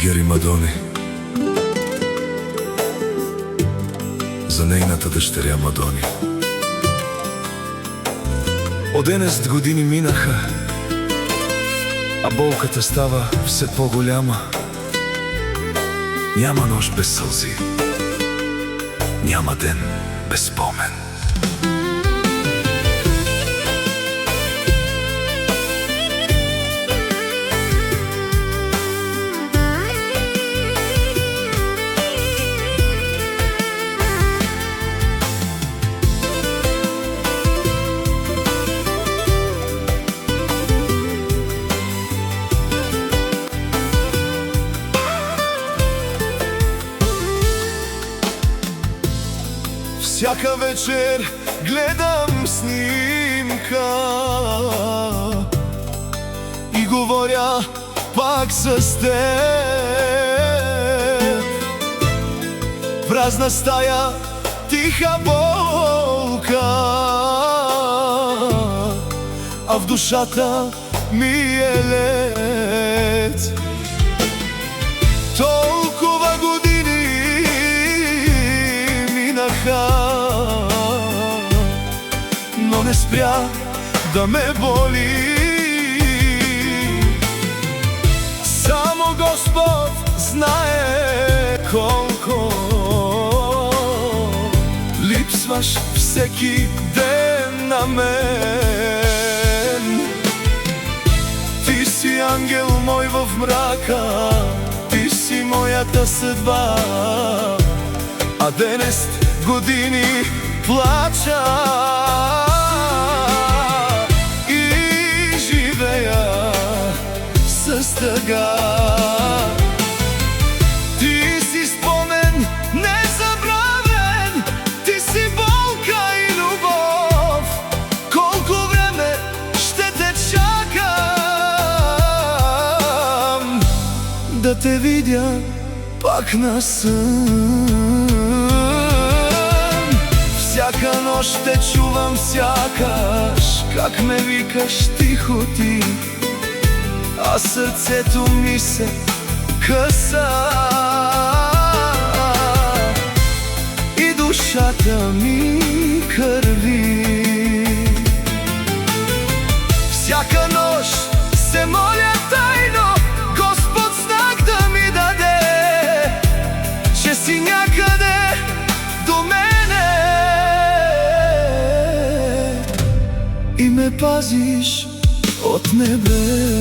Гери Мадони за нейната дъщеря Мадони. От 11 години минаха, а болката става все по-голяма. Няма нощ без сълзи, няма ден без спомен. Всяка вечер гледам снимка и говоря пак с теб. Празна стая, тиха болка, а в душата ми е лед. Толкова години минаха, но не спря да ме боли. Само Господ знае колко липсваш всеки ден на мен. Ти си ангел мой в мрака, ти си моята съдба, а 11 години плача и живея с тъга. Ти си спомен незабравен, ти си болка и любов. Колко време ще те чакам да те видя пак на сън. Всяка нощ те чувам сякаш, как ме викаш тихо ти, а сърцето ми се къса и душата ми кърви. Всяка нощ се моля тайно Господ знак да ми даде, че си някъде до мене и ме пазиш от небе.